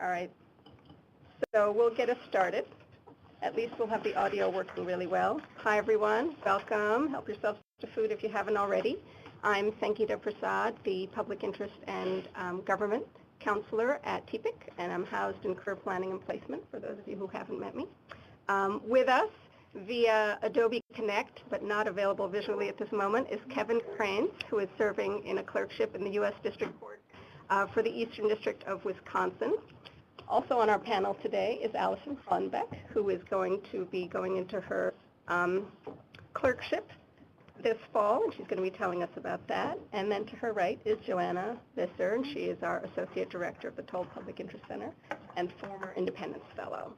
All right, so we'll get us started. At least we'll have the audio working really well. Hi, everyone. Welcome. Help yourselves to food if you haven't already. I'm Sankita Prasad, the Public Interest and Government Counselor at TPIC, and I'm housed in Career Planning and Placement, for those of you who haven't met me. With us via Adobe Connect, but not available visually at this moment, is Kevin Cranes, who is serving in a clerkship in the U.S. District Court for the Eastern District of Wisconsin. Also on our panel today is Allison Klunbeck, who is going to be going into her clerkship this fall, and she's going to be telling us about that. And then to her right is Joanna Visser, and she is our Associate Director of the Toll Public Interest Center and former Independence Fellow.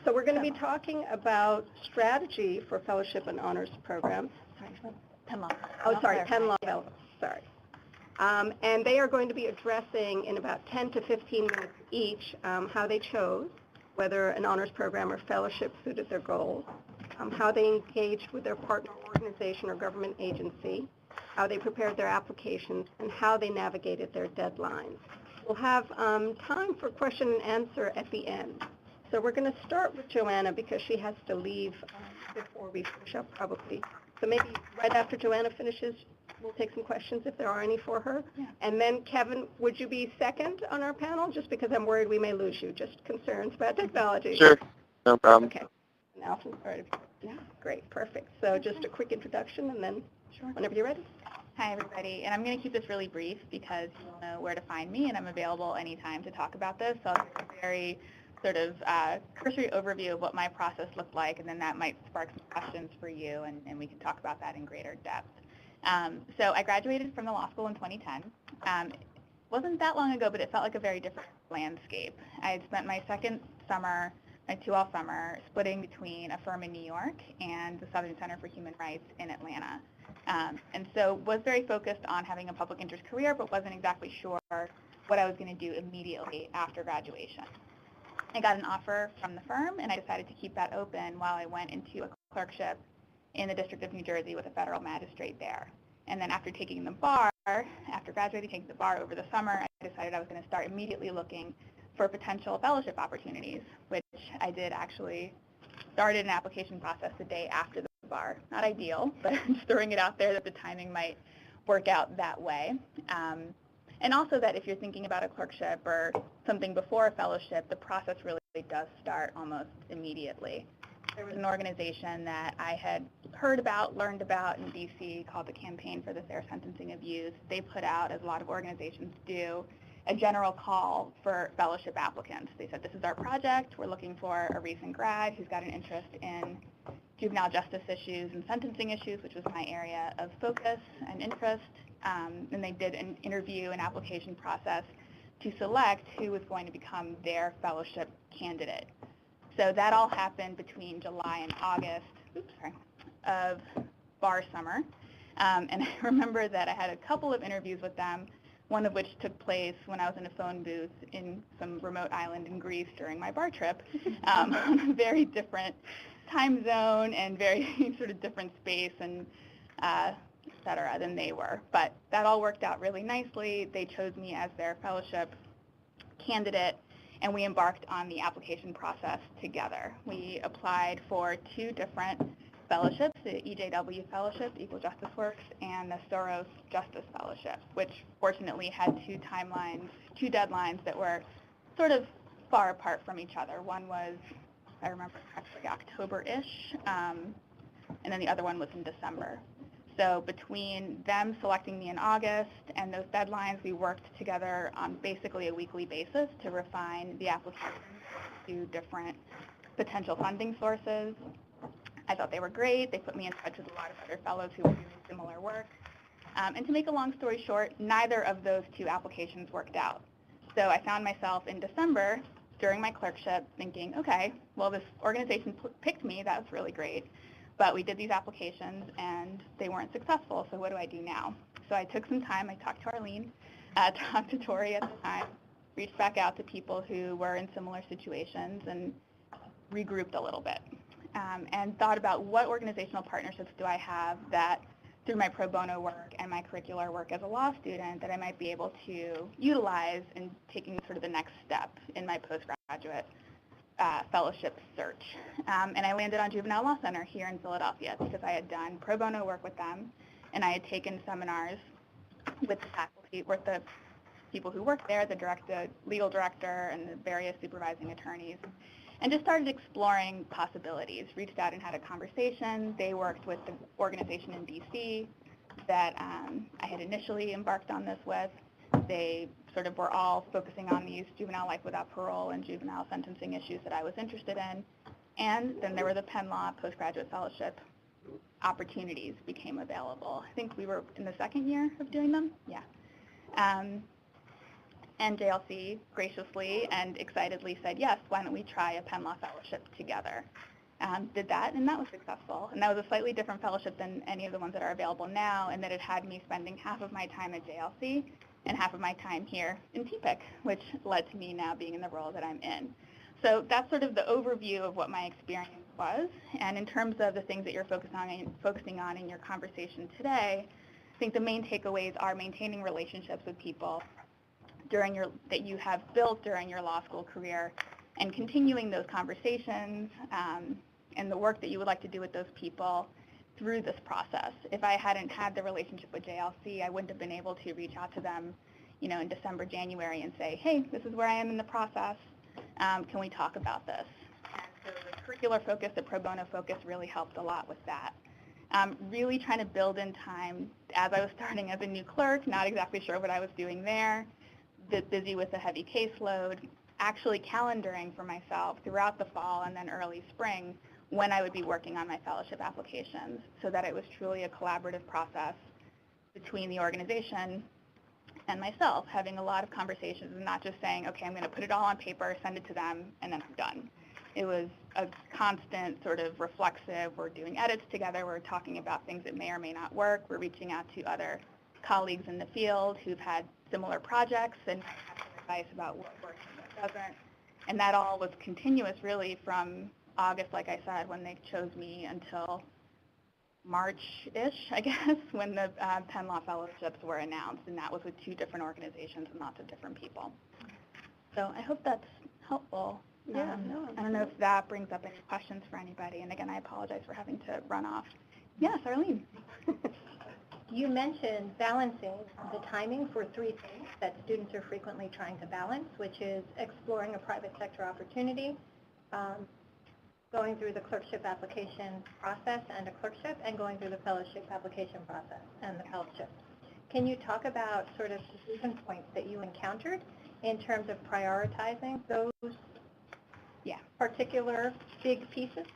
So we're going to be talking about strategy for fellowship and honors programs. Sorry, Penn Law. Oh, sorry, Penn Law Fellows, sorry. And they are going to be addressing in about 10 to 15 minutes each how they chose, whether an honors program or fellowship suited their goals, how they engaged with their partner organization or government agency, how they prepared their applications, and how they navigated their deadlines. We'll have time for question and answer at the end. So we're going to start with Joanna because she has to leave before we finish up probably. So maybe right after Joanna finishes, we'll take some questions if there are any for her. Yeah. And then, Kevin, would you be second on our panel? Just because I'm worried we may lose you. Just concerns about technology. Sure, no problem. Okay. And Allison, sorry. Yeah, great, perfect. So just a quick introduction, and then whenever you're ready. Hi, everybody. And I'm going to keep this really brief because you'll know where to find me, and I'm available anytime to talk about this. So I'll give a very sort of cursory overview of what my process looked like, and then that might spark some questions for you, and we can talk about that in greater depth. So I graduated from the law school in 2010. It wasn't that long ago, but it felt like a very different landscape. I had spent my second summer, my 2L summer, splitting between a firm in New York and the Southern Center for Human Rights in Atlanta. And so was very focused on having a public interest career, but wasn't exactly sure what I was going to do immediately after graduation. I got an offer from the firm, and I decided to keep that open while I went into a clerkship in the District of New Jersey with a federal magistrate there. And then after taking the bar, after graduating, taking the bar over the summer, I decided I was going to start immediately looking for potential fellowship opportunities, which I did actually started an application process the day after the bar. Not ideal, but just throwing it out there that the timing might work out that way. And also that if you're thinking about a clerkship or something before a fellowship, the process really does start almost immediately. There was an organization that I had heard about, learned about in DC called the Campaign for the Fair Sentencing of Youth. They put out, as a lot of organizations do, a general call for fellowship applicants. They said, this is our project. We're looking for a recent grad who's got an interest in juvenile justice issues and sentencing issues, which was my area of focus and interest. And they did an interview and application process to select who was going to become their fellowship candidate. So that all happened between July and August of bar summer. And I remember that I had a couple of interviews with them, one of which took place when I was in a phone booth in some remote island in Greece during my bar trip, on a very different time zone and very sort of different space and et cetera than they were. But that all worked out really nicely. They chose me as their fellowship candidate, and we embarked on the application process together. We applied for 2 different fellowships, the EJW Fellowship, Equal Justice Works, and the Soros Justice Fellowship, which fortunately had 2 deadlines that were sort of far apart from each other. One was, I remember correctly, October-ish, and then the other one was in December. So between them selecting me in August and those deadlines, we worked together on basically a weekly basis to refine the application to different potential funding sources. I thought they were great. They put me in touch with a lot of other fellows who were doing similar work. And to make a long story short, neither of those 2 applications worked out. So I found myself in December during my clerkship thinking, okay, well, this organization picked me. That was really great. But we did these applications, and they weren't successful, so what do I do now? So I took some time. I talked to Arlene, talked to Tori at the time, reached back out to people who were in similar situations, and regrouped a little bit, and thought about what organizational partnerships do I have that through my pro bono work and my curricular work as a law student that I might be able to utilize in taking sort of the next step in my postgraduate fellowship search. And I landed on Juvenile Law Center here in Philadelphia because I had done pro bono work with them, and I had taken seminars with the faculty, with the people who worked there, the legal director, and the various supervising attorneys, and just started exploring possibilities. Reached out and had a conversation. They worked with the organization in DC that I had initially embarked on this with. They sort of were all focusing on these juvenile life without parole and juvenile sentencing issues that I was interested in. And then there were the Penn Law postgraduate fellowship opportunities became available. I think we were in the second year of doing them. Yeah. And JLC graciously and excitedly said, yes, why don't we try a Penn Law fellowship together? Did that, and that was successful. And that was a slightly different fellowship than any of the ones that are available now, and that it had me spending half of my time at JLC and half of my time here in TPIC, which led to me now being in the role that I'm in. So that's sort of the overview of what my experience was. And in terms of the things that you're focusing on in your conversation today, I think the main takeaways are maintaining relationships with people that you have built during your law school career, and continuing those conversations and the work that you would like to do with those people through this process. If I hadn't had the relationship with JLC, I wouldn't have been able to reach out to them, in December, January, and say, hey, this is where I am in the process. Can we talk about this? And so the curricular focus, the pro bono focus really helped a lot with that. Really trying to build in time as I was starting as a new clerk, not exactly sure what I was doing there, busy with a heavy caseload, actually calendaring for myself throughout the fall and then early spring when I would be working on my fellowship applications, so that it was truly a collaborative process between the organization and myself, having a lot of conversations and not just saying, okay, I'm going to put it all on paper, send it to them, and then I'm done. It was a constant sort of reflexive, we're doing edits together, we're talking about things that may or may not work, we're reaching out to other colleagues in the field who've had similar projects and have some advice about what works and what doesn't. And that all was continuous really from August, like I said, when they chose me, until March-ish, I guess, when the Penn Law Fellowships were announced, and that was with 2 different organizations and lots of different people. So I hope that's helpful. Yeah, I don't know if that brings up any questions for anybody, and again, I apologize for having to run off. Yes, Arlene. You mentioned balancing the timing for 3 things that students are frequently trying to balance, which is exploring a private sector opportunity, going through the clerkship application process and a clerkship, and going through the fellowship application process and the fellowship. Can you talk about sort of decision points that you encountered in terms of prioritizing those particular big pieces?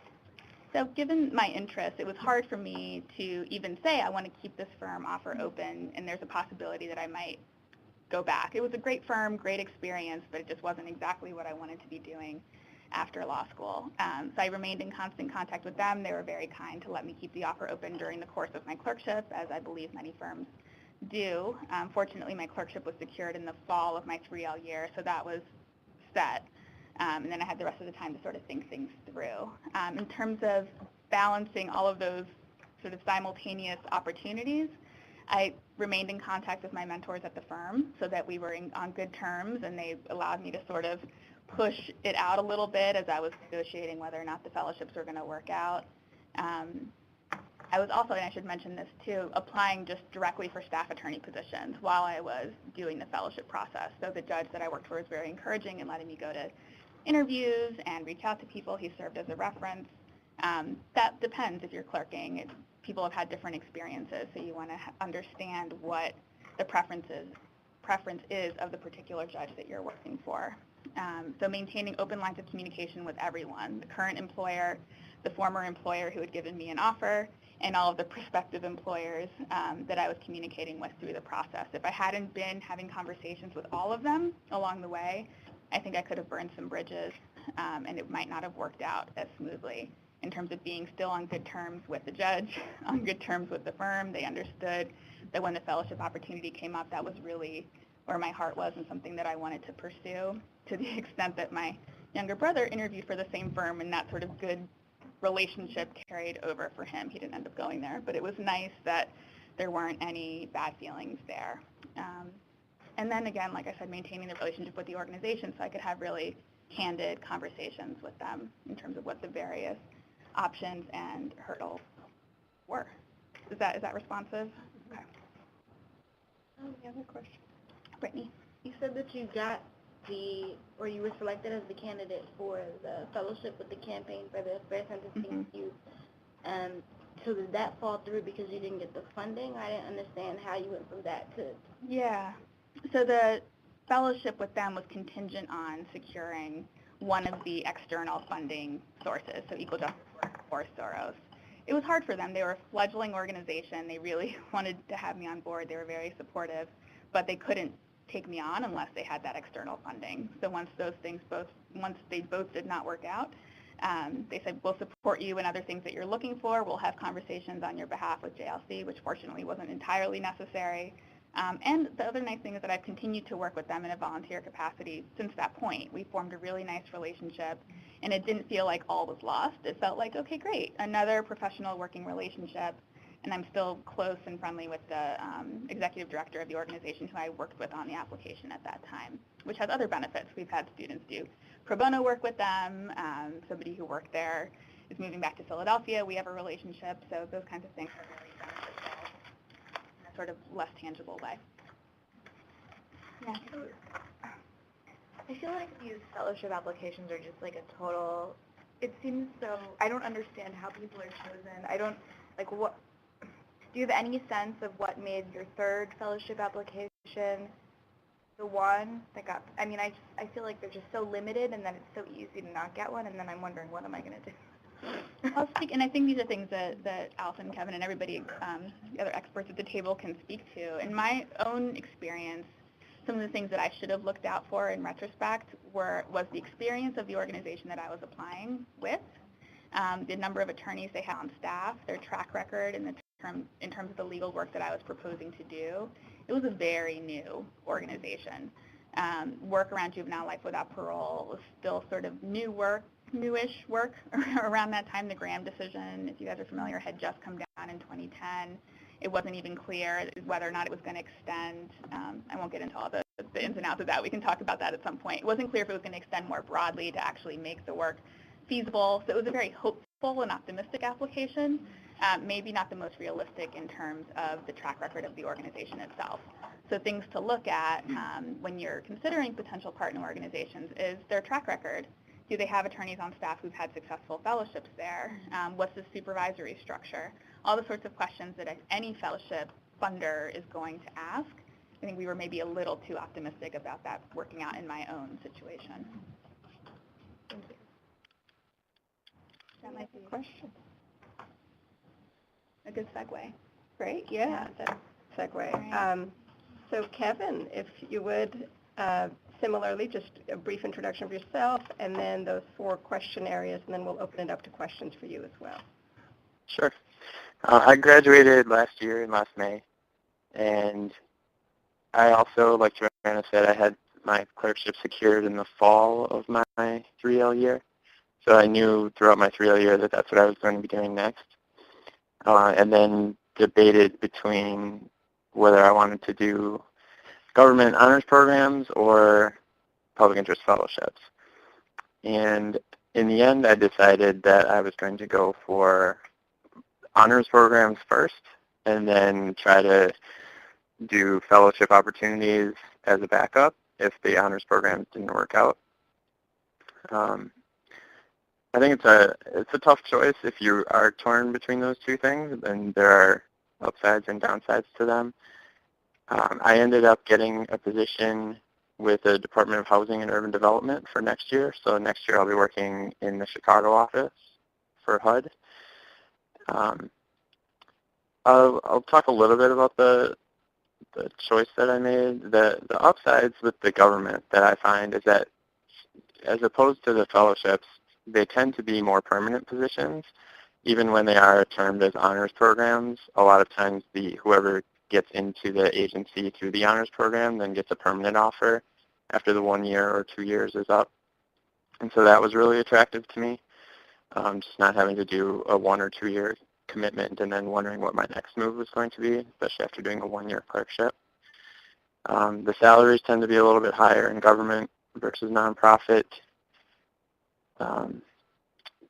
So given my interest, it was hard for me to even say I want to keep this firm offer open, and there's a possibility that I might go back. It was a great firm, great experience, but it just wasn't exactly what I wanted to be doing after law school. So I remained in constant contact with them. They were very kind to let me keep the offer open during the course of my clerkship, as I believe many firms do. Fortunately, my clerkship was secured in the fall of my 3L year, so that was set. And then I had the rest of the time to sort of think things through. In terms of balancing all of those sort of simultaneous opportunities, I remained in contact with my mentors at the firm so that we were on good terms, and they allowed me to sort of push it out a little bit as I was negotiating whether or not the fellowships were going to work out. I was also, and I should mention this too, applying just directly for staff attorney positions while I was doing the fellowship process. So the judge that I worked for was very encouraging in letting me go to interviews and reach out to people. He served as a reference. That depends if you're clerking. People have had different experiences, so you want to understand what the preference is of the particular judge that you're working for. So maintaining open lines of communication with everyone, the current employer, the former employer who had given me an offer, and all of the prospective employers that I was communicating with through the process. If I hadn't been having conversations with all of them along the way, I think I could have burned some bridges, and it might not have worked out as smoothly in terms of being still on good terms with the judge, on good terms with the firm. They understood that when the fellowship opportunity came up, that was really where my heart was and something that I wanted to pursue, to the extent that my younger brother interviewed for the same firm, and that sort of good relationship carried over for him. He didn't end up going there, but it was nice that there weren't any bad feelings there. And then again, like I said, maintaining the relationship with the organization so I could have really candid conversations with them in terms of what the various options and hurdles were. Is that responsive? Okay. Any other questions? Brittany? You said that you got or you were selected as the candidate for the fellowship with the campaign for the fair sentencing youth. So did that fall through because you didn't get the funding? I didn't understand how you went from that to... Yeah. So the fellowship with them was contingent on securing one of the external funding sources, so Equal Justice Work or Soros. It was hard for them. They were a fledgling organization. They really wanted to have me on board. They were very supportive, but they couldn't take me on unless they had that external funding. So once they both did not work out, they said, we'll support you in other things that you're looking for. We'll have conversations on your behalf with JLC, which fortunately wasn't entirely necessary. And the other nice thing is that I've continued to work with them in a volunteer capacity since that point. We formed a really nice relationship, and it didn't feel like all was lost. It felt like, okay, great, another professional working relationship, and I'm still close and friendly with the executive director of the organization who I worked with on the application at that time, which has other benefits. We've had students do pro bono work with them. Somebody who worked there is moving back to Philadelphia. We have a relationship, so those kinds of things are very beneficial in a sort of less tangible way. Yeah. I feel like these fellowship applications are just like a total, it seems so, I don't understand how people are chosen. What, do you have any sense of what made your third fellowship application the one that got, I feel like they're just so limited and then it's so easy to not get one, and then I'm wondering, what am I going to do? I'll speak, and I think these are things that Allison, Kevin, and everybody, the other experts at the table can speak to. In my own experience, some of the things that I should have looked out for in retrospect was the experience of the organization that I was applying with, the number of attorneys they had on staff, their track record in terms of the legal work that I was proposing to do. It was a very new organization. Work around juvenile life without parole was still sort of newish work around that time. The Graham decision, if you guys are familiar, had just come down in 2010. It wasn't even clear whether or not it was going to extend. I won't get into all the ins and outs of that. We can talk about that at some point. It wasn't clear if it was going to extend more broadly to actually make the work feasible. So it was a very hopeful and optimistic application, maybe not the most realistic in terms of the track record of the organization itself. So things to look at when you're considering potential partner organizations is their track record. Do they have attorneys on staff who've had successful fellowships there? What's the supervisory structure? All the sorts of questions that any fellowship funder is going to ask. I think we were maybe a little too optimistic about that working out in my own situation. Thank you. That might be a question. A good segue. Great, yeah, that's a segue. Right. So Kevin, if you would, similarly, just a brief introduction of yourself, and then those 4 question areas, and then we'll open it up to questions for you as well. Sure. I graduated last May, and I also, like Joanna said, I had my clerkship secured in the fall of my 3L year, so I knew throughout my 3L year that that's what I was going to be doing next, and then debated between whether I wanted to do government honors programs or public interest fellowships. And in the end, I decided that I was going to go for honors programs first and then try to do fellowship opportunities as a backup if the honors programs didn't work out. I think it's a tough choice if you are torn between those two things, and there are upsides and downsides to them. I ended up getting a position with the Department of Housing and Urban Development for next year. So next year I'll be working in the Chicago office for HUD. I'll talk a little bit about the choice that I made. The upsides with the government that I find is that as opposed to the fellowships, they tend to be more permanent positions. Even when they are termed as honors programs, a lot of times whoever gets into the agency through the honors program then gets a permanent offer after the 1 year or 2 years is up. And so that was really attractive to me, just not having to do a 1 or 2 year commitment and then wondering what my next move was going to be, especially after doing a one-year clerkship. The salaries tend to be a little bit higher in government versus nonprofit.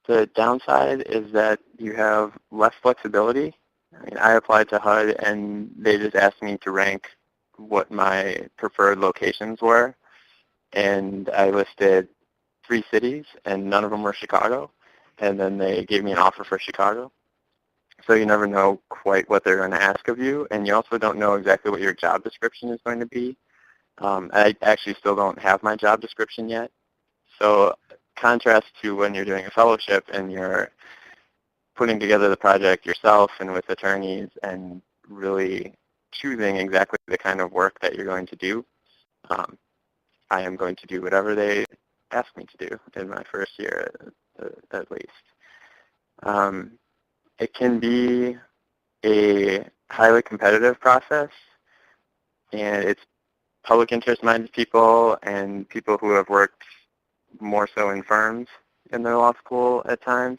The downside is that you have less flexibility. I mean, I applied to HUD and they just asked me to rank what my preferred locations were, and I listed 3 cities and none of them were Chicago, and then they gave me an offer for Chicago. So you never know quite what they're going to ask of you, and you also don't know exactly what your job description is going to be. I actually still don't have my job description yet. So contrast to when you're doing a fellowship and you're putting together the project yourself and with attorneys and really choosing exactly the kind of work that you're going to do. I am going to do whatever they ask me to do in my first year at least. It can be a highly competitive process, and it's public interest-minded people and people who have worked more so in firms in their law school at times.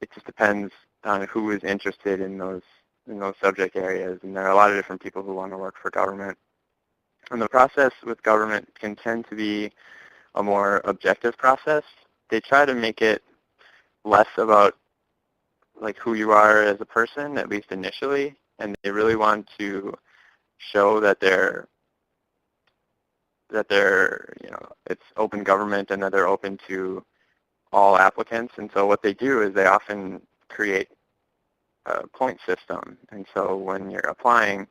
It just depends on who is interested in those subject areas, and there are a lot of different people who want to work for government. And the process with government can tend to be a more objective process. They try to make it less about like who you are as a person, at least initially, and they really want to show that they're it's open government and that they're open to all applicants. And so what they do is they often create a point system. And so when you're applying,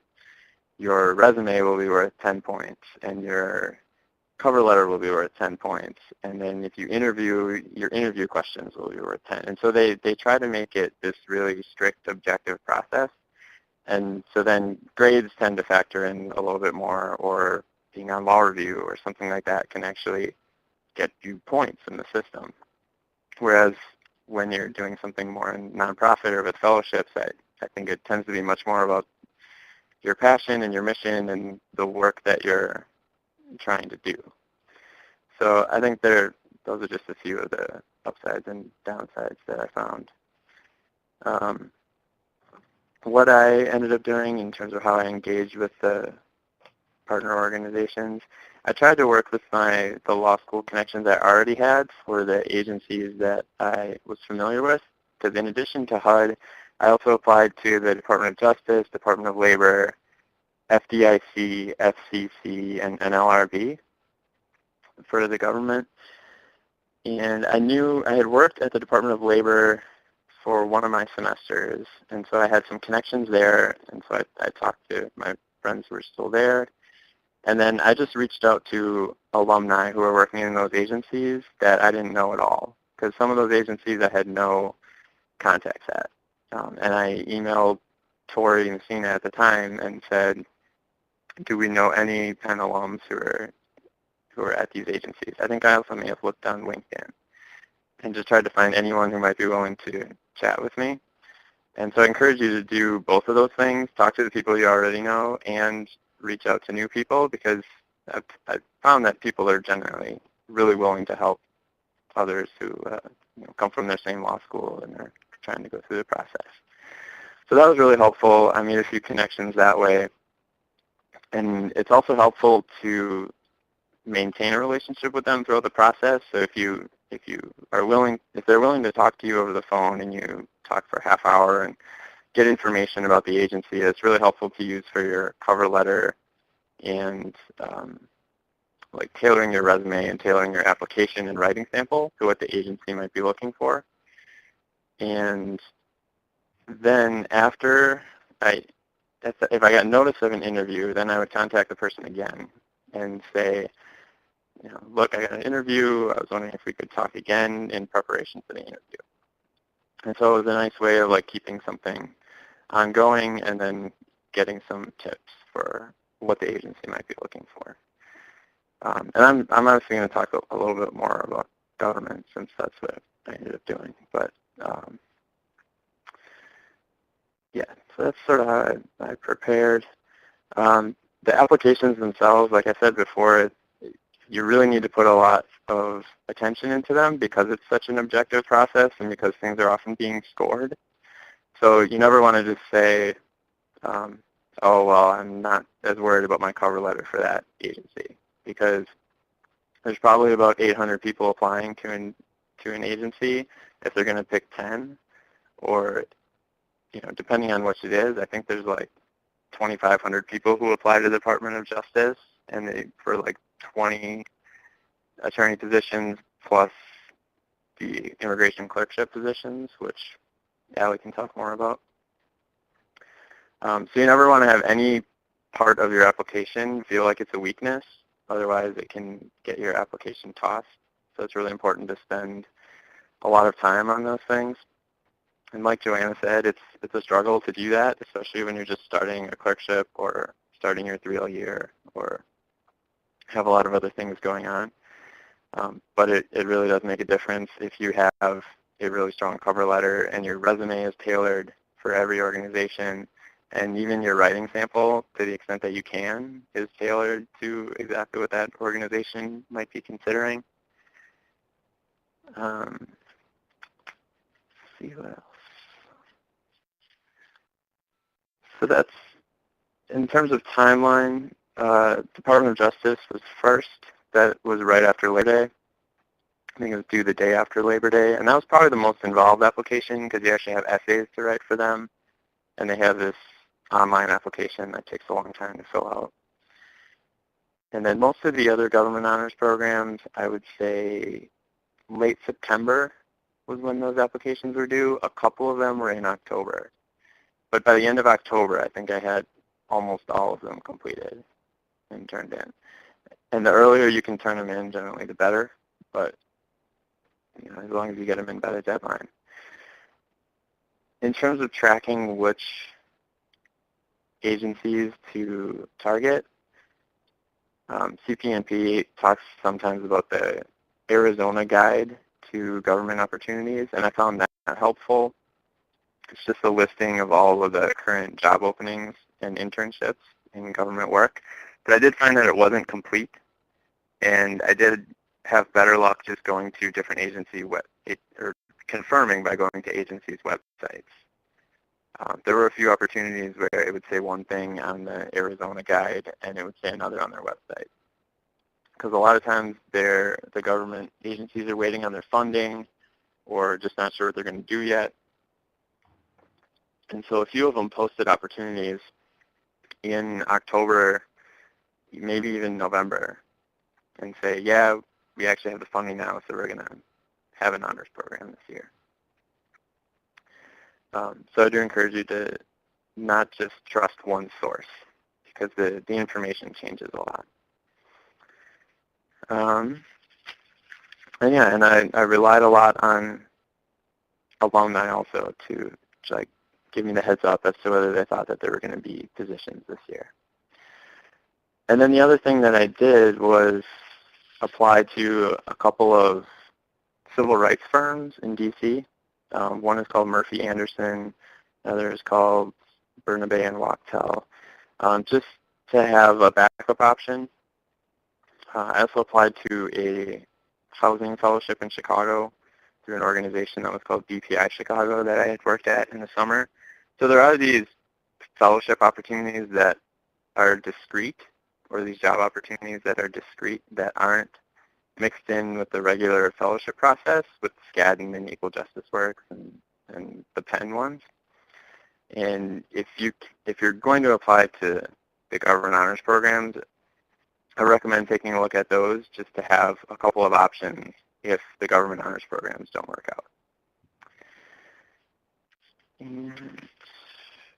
your resume will be worth 10 points and your cover letter will be worth 10 points. And then if you interview, your interview questions will be worth 10. And so they try to make it this really strict objective process. And so then grades tend to factor in a little bit more, or being on law review or something like that can actually get you points in the system. Whereas when you're doing something more in nonprofit or with fellowships, I think it tends to be much more about your passion and your mission and the work that you're trying to do. So I think those are just a few of the upsides and downsides that I found. What I ended up doing in terms of how I engaged with the partner organizations, I tried to work with the law school connections I already had for the agencies that I was familiar with, because in addition to HUD, I also applied to the Department of Justice, Department of Labor, FDIC, FCC, and NLRB for the government. And I knew I had worked at the Department of Labor for one of my semesters, and so I had some connections there, and so I talked to my friends who were still there. And then I just reached out to alumni who were working in those agencies that I didn't know at all, because some of those agencies I had no contacts at. And I emailed Tori and Sina at the time and said, do we know any Penn alums who are at these agencies? I think I also may have looked on LinkedIn and just tried to find anyone who might be willing to chat with me. And so I encourage you to do both of those things, talk to the people you already know and reach out to new people, because I've found that people are generally really willing to help others who come from their same law school and are trying to go through the process. So that was really helpful. I made a few connections that way. And it's also helpful to maintain a relationship with them throughout the process. So if they're willing to talk to you over the phone and you talk for a half hour and get information about the agency, it's really helpful to use for your cover letter and like tailoring your resume and tailoring your application and writing sample to what the agency might be looking for. And then after if I got notice of an interview, then I would contact the person again and say, look, I got an interview. I was wondering if we could talk again in preparation for the interview. And so it was a nice way of like keeping something ongoing and then getting some tips for what the agency might be looking for. And I'm obviously going to talk a little bit more about government since that's what I ended up doing. But yeah, so that's sort of how I prepared. The applications themselves, like I said before, you really need to put a lot of attention into them because it's such an objective process and because things are often being scored. So you never want to just say, oh, well, I'm not as worried about my cover letter for that agency, because there's probably about 800 people applying to an agency. If they're going to pick 10, or, depending on what it is, I think there's like 2,500 people who apply to the Department of Justice, and for like 20 attorney positions plus the immigration clerkship positions, which Allie can talk more about. So you never want to have any part of your application feel like it's a weakness. Otherwise, it can get your application tossed. So it's really important to spend a lot of time on those things. And like Joanna said, it's a struggle to do that, especially when you're just starting a clerkship or starting your 3L year or have a lot of other things going on. But it really does make a difference if you have a really strong cover letter and your resume is tailored for every organization, and even your writing sample, to the extent that you can, is tailored to exactly what that organization might be considering. Let's see what else. So that's, in terms of timeline, Department of Justice was first. That was right after Labor Day. I think it was due the day after Labor Day. And that was probably the most involved application because you actually have essays to write for them. And they have this online application that takes a long time to fill out. And then most of the other government honors programs, I would say late September was when those applications were due. A couple of them were in October. But by the end of October, I think I had almost all of them completed and turned in. And the earlier you can turn them in, generally the better. But as long as you get them in by the deadline. In terms of tracking which agencies to target, CPNP talks sometimes about the Arizona Guide to Government Opportunities, and I found that helpful. It's just a listing of all of the current job openings and internships in government work. But I did find that it wasn't complete, and I did have better luck just going to different agency or confirming by going to agencies' websites. There were a few opportunities where it would say one thing on the Arizona Guide and it would say another on their website. Because a lot of times the government agencies are waiting on their funding or just not sure what they're going to do yet. And so a few of them posted opportunities in October, maybe even November, and say, yeah, we actually have the funding now, so we're going to have an honors program this year. So I do encourage you to not just trust one source, because the information changes a lot. And I relied a lot on alumni also to give me the heads up as to whether they thought that there were going to be positions this year. And then the other thing that I did was apply to a couple of civil rights firms in D.C. One is called Murphy Anderson, another is called Bernabe and Wachtell, just to have a backup option. I also applied to a housing fellowship in Chicago through an organization that was called BPI Chicago that I had worked at in the summer. So there are these fellowship opportunities that are discrete, or these job opportunities that are discrete, that aren't mixed in with the regular fellowship process with Skadden and Equal Justice Works and the Penn ones. And if you're going to apply to the government honors programs, I recommend taking a look at those just to have a couple of options if the government honors programs don't work out. And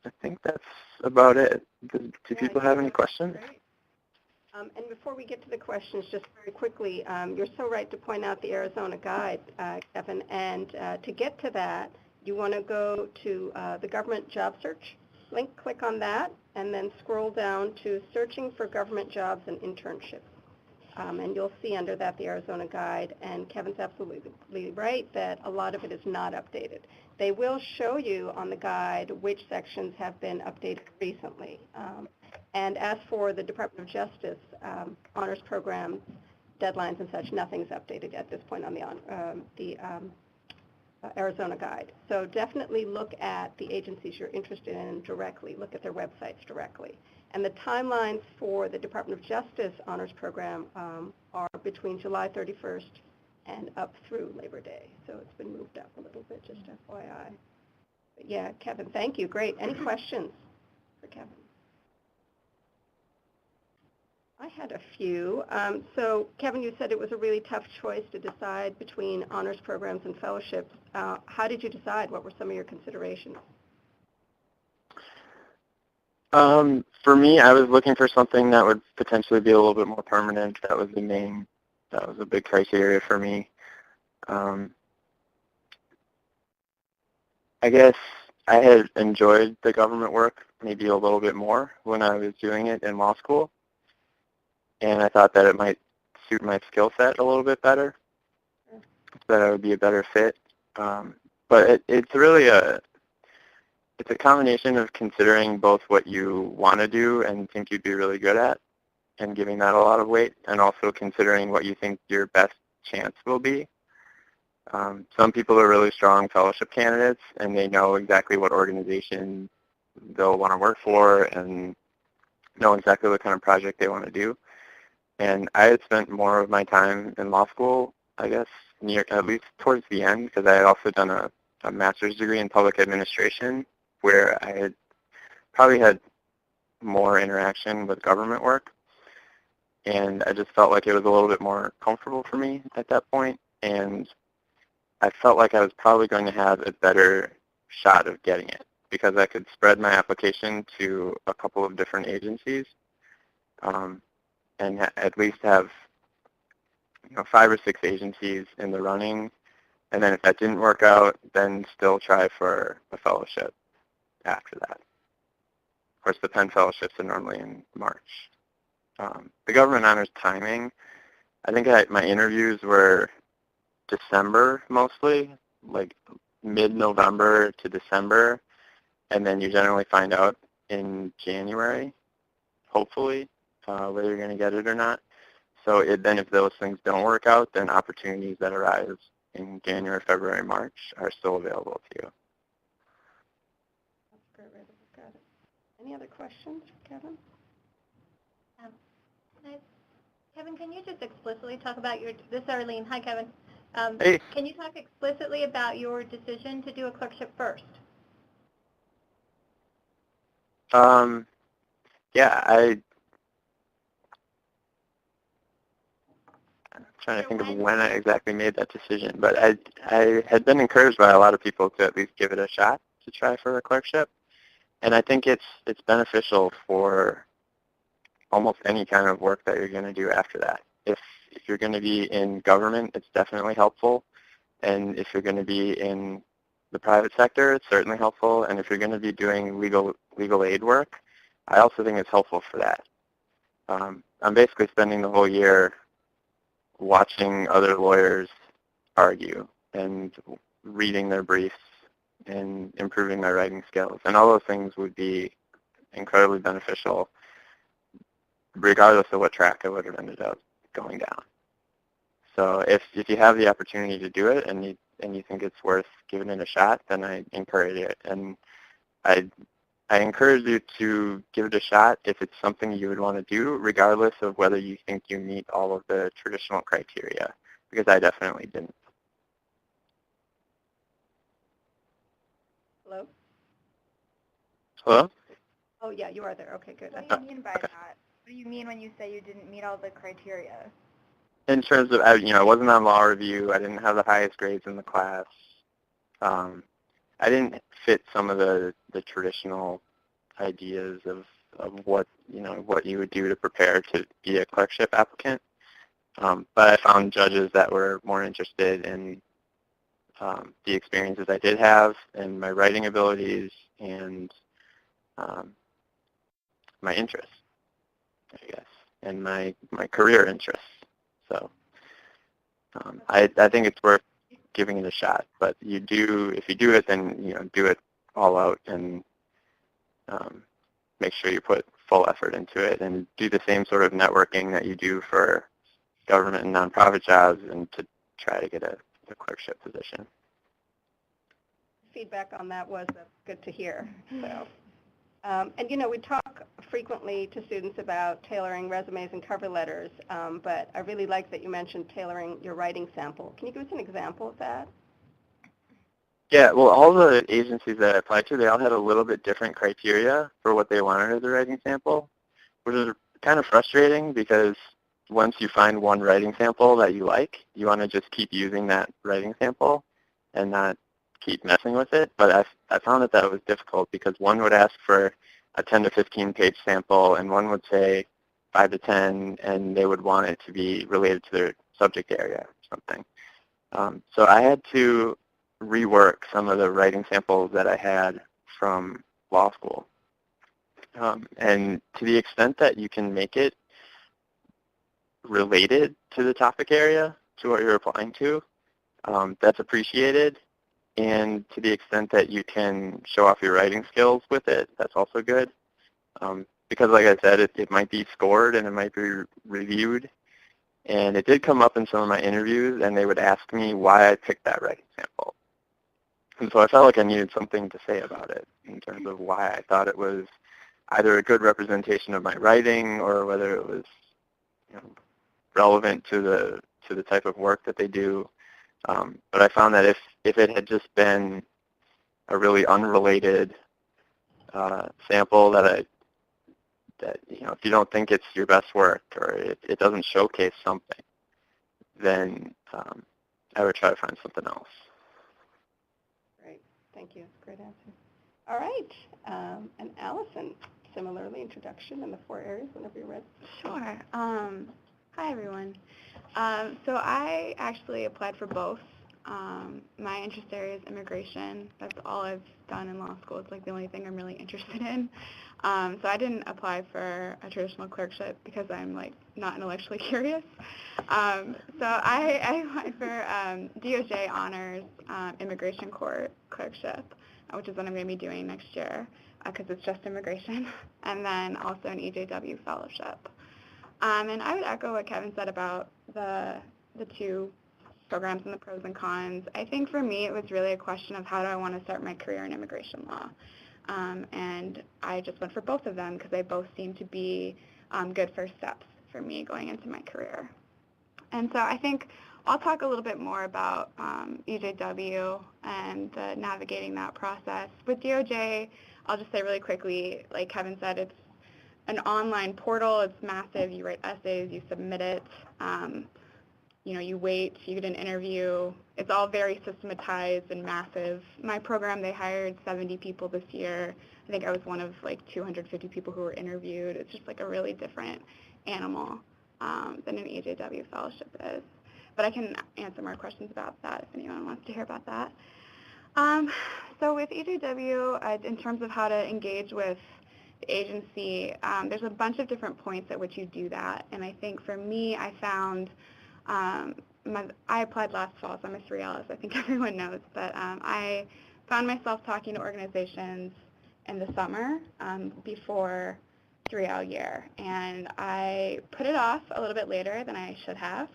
I think that's about it. Do people have any questions? And before we get to the questions, just very quickly, you're so right to point out the Arizona Guide, Kevin, and to get to that, you want to go to the government job search link, click on that, and then scroll down to searching for government jobs and internships. And you'll see under that the Arizona Guide, and Kevin's absolutely right that a lot of it is not updated. They will show you on the guide which sections have been updated recently. And as for the Department of Justice honors programs, deadlines and such, nothing's updated at this point on the Arizona Guide. So definitely look at the agencies you're interested in directly, look at their websites directly. And the timelines for the Department of Justice Honors Program are between July 31st and up through Labor Day. So it's been moved up a little bit, just FYI. But yeah, Kevin, thank you. Great. Any questions for Kevin? I had a few. So, Kevin, you said it was a really tough choice to decide between honors programs and fellowships. How did you decide? What were some of your considerations? For me, I was looking for something that would potentially be a little bit more permanent. That was a big criteria for me. I guess I had enjoyed the government work maybe a little bit more when I was doing it in law school, and I thought that it might suit my skill set a little bit better, that I would be a better fit. But it's really it's a combination of considering both what you want to do and think you'd be really good at and giving that a lot of weight, and also considering what you think your best chance will be. Some people are really strong fellowship candidates, and they know exactly what organization they'll want to work for and know exactly what kind of project they want to do. And I had spent more of my time in law school, I guess, at least towards the end, because I had also done a master's degree in public administration, where I had probably had more interaction with government work. And I just felt like it was a little bit more comfortable for me at that point. And I felt like I was probably going to have a better shot of getting it because I could spread my application to a couple of different agencies and at least have 5 or 6 agencies in the running. And then if that didn't work out, then still try for a fellowship after that. Of course, the Penn fellowships are normally in March. The government honors timing, I think my interviews were December mostly, like mid-November to December, and then you generally find out in January, hopefully, whether you're going to get it or not. So then if those things don't work out, then opportunities that arise in January, February, March are still available to you. That's great, Rita. Got it. Any other questions for Kevin? Kevin, can you just explicitly talk about this is Arlene. Hi, Kevin. Hey. Can you talk explicitly about your decision to do a clerkship first? Yeah, I'm trying to think of when I exactly made that decision, but I had been encouraged by a lot of people to at least give it a shot to try for a clerkship, and I think it's beneficial for almost any kind of work that you're going to do after that. If you're going to be in government, it's definitely helpful, and if you're going to be in the private sector, it's certainly helpful, and if you're going to be doing legal aid work, I also think it's helpful for that. I'm basically spending the whole year watching other lawyers argue and reading their briefs and improving my writing skills. And all those things would be incredibly beneficial regardless of what track I would have ended up going down. So if you have the opportunity to do it and you think it's worth giving it a shot, then I encourage it. And I encourage you to give it a shot if it's something you would want to do, regardless of whether you think you meet all of the traditional criteria, because I definitely didn't. Hello? Hello? Oh, yeah, you are there. Okay, good. What do you mean by that? What do you mean when you say you didn't meet all the criteria? In terms of, I wasn't on law review. I didn't have the highest grades in the class. I didn't fit some of the traditional ideas of what you would do to prepare to be a clerkship applicant. But I found judges that were more interested in the experiences I did have and my writing abilities and my interests, I guess, and my career interests. So I think it's worth giving it a shot. But if you do it, then do it all out and make sure you put full effort into it and do the same sort of networking that you do for government and nonprofit jobs and to try to get a clerkship position. feedback on that was good to hear. So, and we talk frequently to students about tailoring resumes and cover letters, but I really like that you mentioned tailoring your writing sample. Can you give us an example of that? Yeah, well, all the agencies that I applied to, they all had a little bit different criteria for what they wanted as a writing sample, which is kind of frustrating because once you find one writing sample that you like, you want to just keep using that writing sample and not keep messing with it. But I found that was difficult because one would ask for a 10 to 15 page sample and one would say 5 to 10, and they would want it to be related to their subject area or something. So I had to rework some of the writing samples that I had from law school. And to the extent that you can make it related to the topic area, to what you're applying to, that's appreciated. And to the extent that you can show off your writing skills with it, that's also good. Because like I said, it might be scored and it might be reviewed. And it did come up in some of my interviews, and they would ask me why I picked that writing sample. And so I felt like I needed something to say about it in terms of why I thought it was either a good representation of my writing or whether it was relevant to the type of work that they do. But I found that if it had just been a really unrelated sample that if you don't think it's your best work or it doesn't showcase something, then I would try to find something else. Great. Thank you. Great answer. All right. And Allison, similarly, introduction in the 4 areas whenever you're ready. Sure. Hi, everyone. So I actually applied for both. My interest area is immigration. That's all I've done in law school. It's like the only thing I'm really interested in. So I didn't apply for a traditional clerkship because I'm like not intellectually curious. So I applied for DOJ honors immigration court clerkship, which is what I'm going to be doing next year because it's just immigration, and then also an EJW fellowship. And I would echo what Kevin said about the two programs and the pros and cons. I think for me it was really a question of how do I want to start my career in immigration law. And I just went for both of them because they both seem to be good first steps for me going into my career. And so I think I'll talk a little bit more about EJW and navigating that process. With DOJ, I'll just say really quickly, like Kevin said, it's an online portal. It's massive. You write essays, you submit it. You wait, you get an interview. It's all very systematized and massive. My program, they hired 70 people this year. I think I was one of like 250 people who were interviewed. It's just like a really different animal than an EJW fellowship is. But I can answer more questions about that if anyone wants to hear about that. So with EJW, in terms of how to engage with the agency, there's a bunch of different points at which you do that. And I think for me, I found I applied last fall, so I'm a 3Ls, I think everyone knows, but I found myself talking to organizations in the summer before 3L year, and I put it off a little bit later than I should have.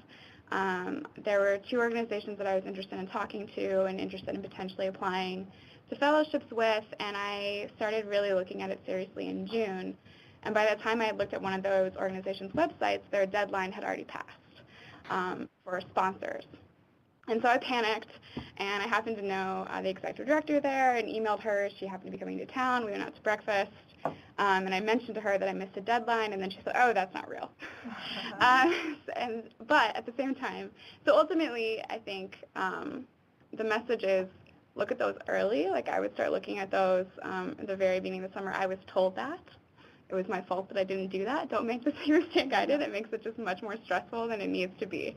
There were 2 organizations that I was interested in talking to and interested in potentially applying to fellowships with, and I started really looking at it seriously in June. And by the time I had looked at one of those organizations' websites, their deadline had already passed for sponsors. And so I panicked, and I happened to know the executive director there and emailed her. She happened to be coming to town. We went out to breakfast, and I mentioned to her that I missed a deadline, and then she said, oh, that's not real. But at the same time, so ultimately, I think the message is look at those early. Like I would start looking at those at the very beginning of the summer. I was told that. It was my fault that I didn't do that. Don't make the same mistake I did. It makes it just much more stressful than it needs to be.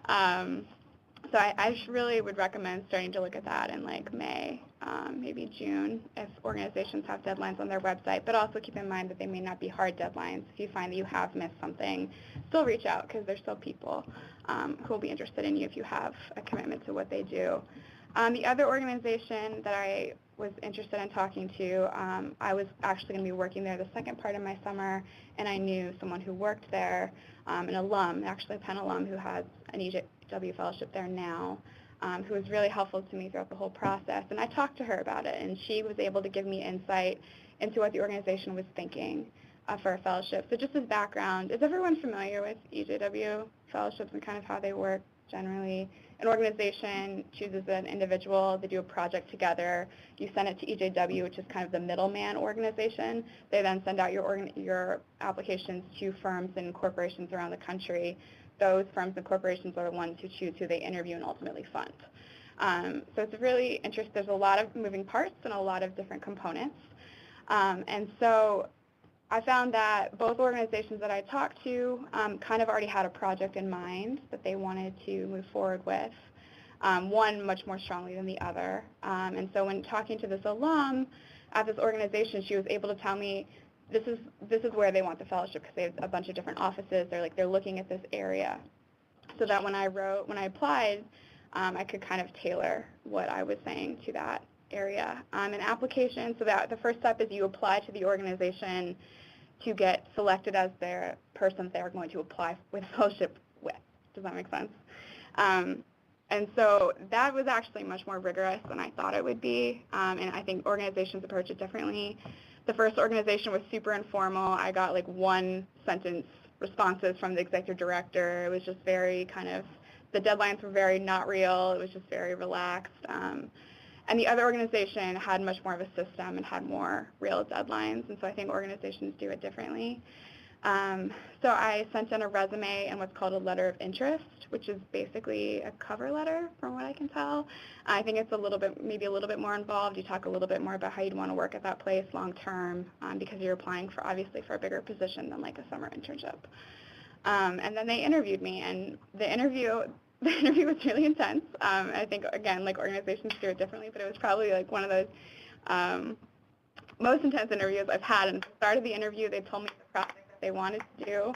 So I just really would recommend starting to look at that in like May, maybe June, if organizations have deadlines on their website, but also keep in mind that they may not be hard deadlines. If you find that you have missed something, still reach out because there's still people who will be interested in you if you have a commitment to what they do. The other organization that I was interested in talking to, I was actually going to be working there the second part of my summer, and I knew someone who worked there, an alum, actually a Penn alum who has an EJW fellowship there now. who was really helpful to me throughout the whole process. And I talked to her about it, and she was able to give me insight into what the organization was thinking for a fellowship. So just as background, is everyone familiar with EJW fellowships and kind of how they work generally? An organization chooses an individual, they do a project together, you send it to EJW, which is kind of the middleman organization. They then send out your applications to firms and corporations around the country. Those firms and corporations are the ones who choose who they interview and ultimately fund. So it's really interesting. There's a lot of moving parts and a lot of different components. And so I found that both organizations that I talked to kind of already had a project in mind that they wanted to move forward with, one much more strongly than the other. And so when talking to this alum at this organization, she was able to tell me this is where they want the fellowship because they have a bunch of different offices. They're looking at this area, so that when I applied, I could kind of tailor what I was saying to that area. An application, so that the first step is you apply to the organization to get selected as their person they're going to apply with fellowship with. Does that make sense? And so that was actually much more rigorous than I thought it would be, and I think organizations approach it differently. The first organization was super informal. I got like one sentence responses from the executive director. It was just very kind of, the deadlines were very not real. It was just very relaxed. And the other organization had much more of a system and had more real deadlines, and so I think organizations do it differently. So I sent in a resume and what's called a letter of interest, which is basically a cover letter from what I can tell. I think it's maybe a little bit more involved. You talk a little bit more about how you'd want to work at that place long term because you're applying obviously for a bigger position than like a summer internship. And then they interviewed me, and the interview was really intense. I think, again, like organizations do it differently, but it was probably like one of those most intense interviews I've had. And at the start of the interview, they told me the project that they wanted to do,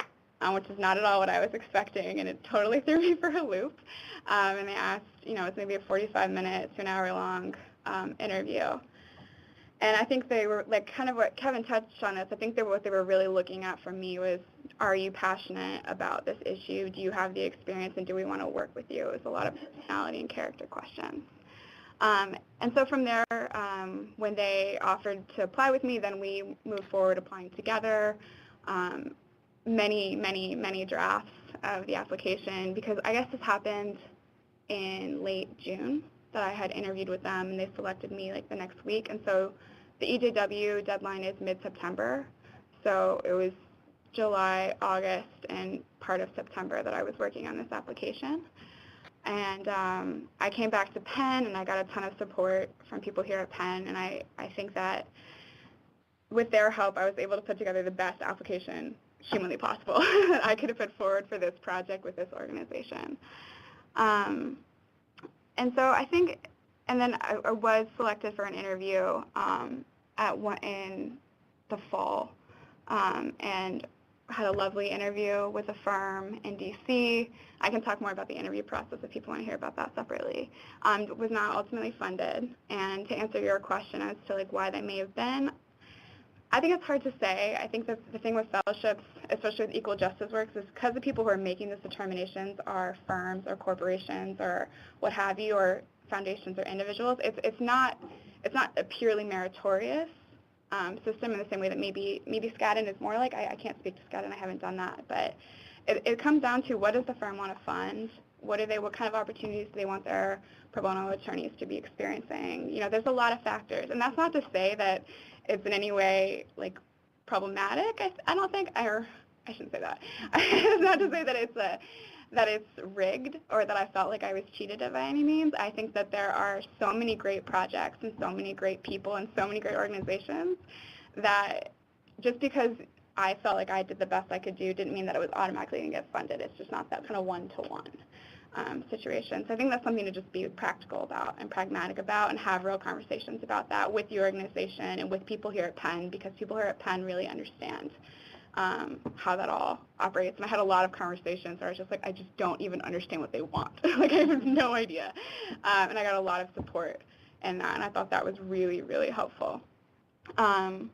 which is not at all what I was expecting, and it totally threw me for a loop. And they asked, it's maybe a 45-minute to an hour-long interview. And I think they were, like, kind of what Kevin touched on this, I think what they were really looking at from me was, are you passionate about this issue? Do you have the experience, and do we want to work with you? It was a lot of personality and character questions. And so from there, when they offered to apply with me, then we moved forward applying together, many drafts of the application, because I guess this happened in late June that I had interviewed with them, and they selected me like the next week. And so the EJW deadline is mid-September, so it was July, August, and part of September that I was working on this application. And I came back to Penn, and I got a ton of support from people here at Penn, and I think that with their help, I was able to put together the best application humanly possible that I could have put forward for this project with this organization. And so I think, and then I was selected for an interview in the fall, and had a lovely interview with a firm in DC. I can talk more about the interview process if people want to hear about that separately. Was not ultimately funded. And to answer your question as to like why they may have been, I think it's hard to say. I think that the thing with fellowships, especially with equal justice works, is because the people who are making these determinations are firms or corporations or what have you, or foundations or individuals. It's not a purely meritorious system in the same way that maybe Skadden is more like. I can't speak to Skadden, I haven't done that, but it comes down to what does the firm want to fund, what kind of opportunities do they want their pro bono attorneys to be experiencing. There's a lot of factors, and that's not to say that it's in any way like problematic. I don't think, or I shouldn't say that. It's not to say that it's rigged or that I felt like I was cheated by any means. I think that there are so many great projects and so many great people and so many great organizations that just because I felt like I did the best I could do didn't mean that it was automatically going to get funded. It's just not that kind of one-to-one situation. So I think that's something to just be practical about and pragmatic about and have real conversations about that with your organization and with people here at Penn, because people here at Penn really understand how that all operates. And I had a lot of conversations where I was just like, I just don't even understand what they want. Like, I have no idea. And I got a lot of support in that, and I thought that was really, really helpful. And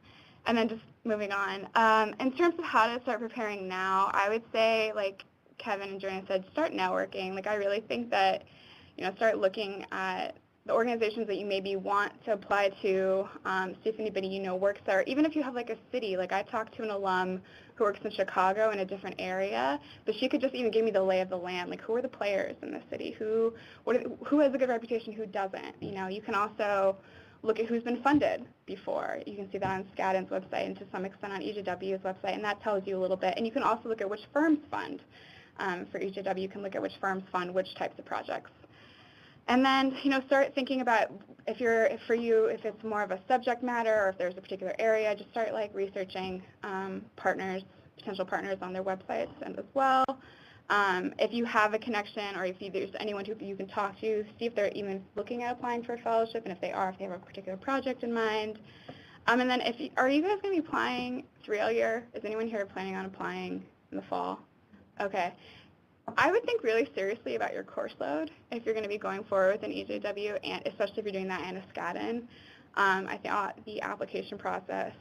then just moving on, in terms of how to start preparing now, I would say, like Kevin and Jordan said, start networking. Like, I really think that start looking at the organizations that you maybe want to apply to, see if anybody you know works there. Even if you have like a city, like I talked to an alum who works in Chicago in a different area, but she could just even give me the lay of the land, like who are the players in the city, who has a good reputation, who doesn't. You can also look at who's been funded before. You can see that on SCADN's website and to some extent on EJW's website, and that tells you a little bit. And you can also look at which firms fund. For EJW, you can look at which firms fund which types of projects. And then, start thinking about if it's more of a subject matter or if there's a particular area, just start like researching potential partners on their websites and as well. If you have a connection or if there's anyone who you can talk to, see if they're even looking at applying for a fellowship, and if they have a particular project in mind. And then are you guys going to be applying through all year? Is anyone here planning on applying in the fall? Okay. I would think really seriously about your course load if you're going to be going forward with an EJW, and especially if you're doing that and a SCADN. I think the application process,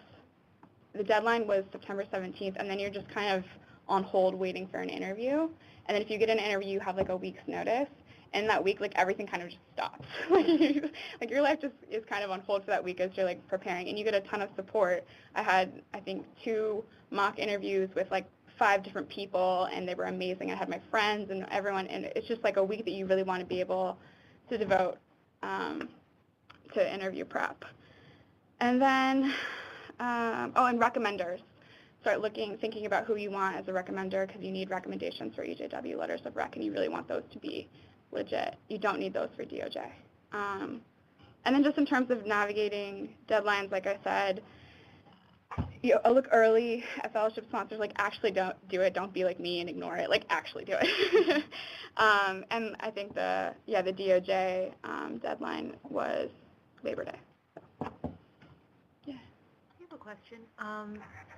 the deadline was September 17th, and then you're just kind of on hold waiting for an interview. And then if you get an interview, you have like a week's notice. And that week, like everything kind of just stops. Like your life just is kind of on hold for that week as you're like preparing, and you get a ton of support. I had, I think, 2 mock interviews with like 5 different people, and they were amazing. I had my friends and everyone, and it's just like a week that you really want to be able to devote to interview prep. And then, and recommenders. Start thinking about who you want as a recommender, because you need recommendations for EJW letters of rec, and you really want those to be legit. You don't need those for DOJ. And then just in terms of navigating deadlines, like I said, look early at fellowship sponsors, like actually don't do it. Don't be like me and ignore it. Like actually do it. And I think the DOJ deadline was Labor Day. Yeah. I have a question.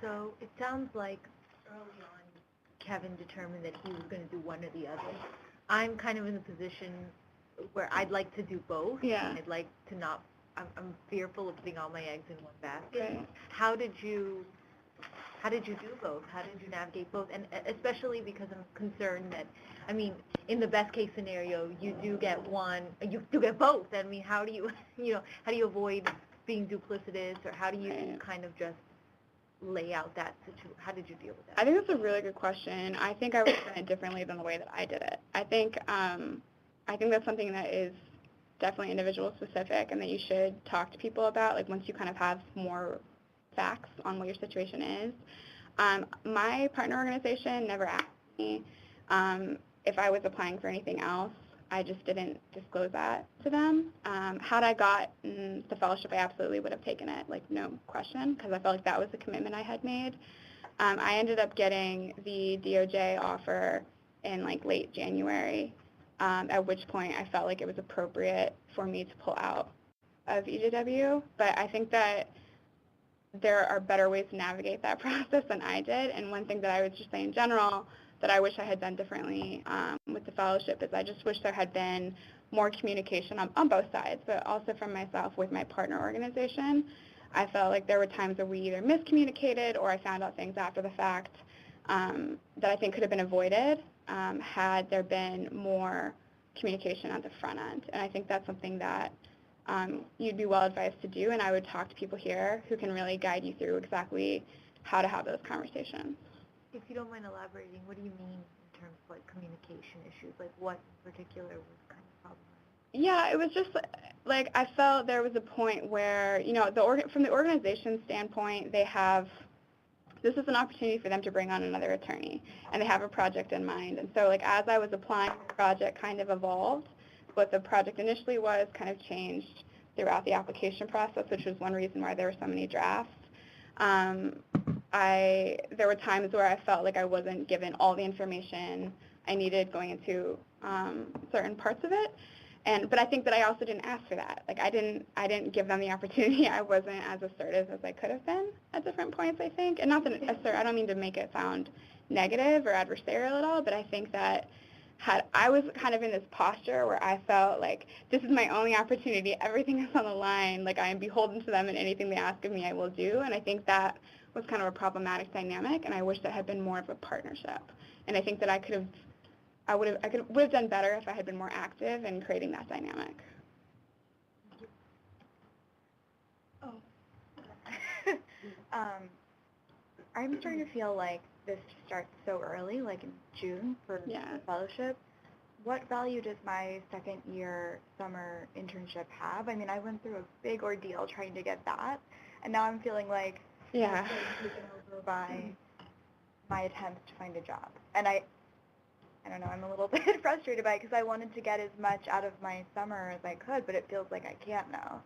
So it sounds like early on Kevin determined that he was going to do one or the other. I'm kind of in the position where I'd like to do both. Yeah. I'd like to not. I'm fearful of putting all my eggs in one basket. Right. How did you do both? How did you navigate both? And especially because I'm concerned that, I mean, in the best case scenario, you do get one, you do get both. I mean, how do you, how do you avoid being duplicitous, or how do you kind of just lay out that situation? How did you deal with that? I think that's a really good question. I think I would have done it differently than the way that I did it. I think that's something that is definitely individual specific, and that you should talk to people about, like once you kind of have more facts on what your situation is. My partner organization never asked me if I was applying for anything else. I just didn't disclose that to them. Had I gotten the fellowship, I absolutely would have taken it, like no question, because I felt like that was the commitment I had made. I ended up getting the DOJ offer in like late January, at which point I felt like it was appropriate for me to pull out of EJW. But I think that there are better ways to navigate that process than I did. And one thing that I would just say in general that I wish I had done differently with the fellowship is I just wish there had been more communication on both sides, but also from myself with my partner organization. I felt like there were times where we either miscommunicated or I found out things after the fact that I think could have been avoided had there been more communication at the front end. And I think that's something that you'd be well advised to do, and I would talk to people here who can really guide you through exactly how to have those conversations. If you don't mind elaborating, what do you mean in terms of like communication issues? Like what in particular was kind of problematic? Yeah, it was just like I felt there was a point where, from the organization standpoint, this is an opportunity for them to bring on another attorney, and they have a project in mind. And so like as I was applying, the project kind of evolved. What the project initially was kind of changed throughout the application process, which was one reason why there were so many drafts. There were times where I felt like I wasn't given all the information I needed going into certain parts of it. But I think that I also didn't ask for that. Like I didn't give them the opportunity. I wasn't as assertive as I could have been at different points, I think. And not that I don't mean to make it sound negative or adversarial at all, but I think that I was kind of in this posture where I felt like this is my only opportunity. Everything is on the line. Like I am beholden to them, and anything they ask of me, I will do. And I think that was kind of a problematic dynamic, and I wish that had been more of a partnership. And I think that I could have I would have done better if I had been more active in creating that dynamic. I'm starting to feel like this starts so early, like in June for the fellowship. What value does my second year summer internship have? I mean, I went through a big ordeal trying to get that, and now I'm feeling like it's being taken over by my attempts to find a job. And I don't know, I'm a little bit frustrated by it because I wanted to get as much out of my summer as I could, but it feels like I can't now.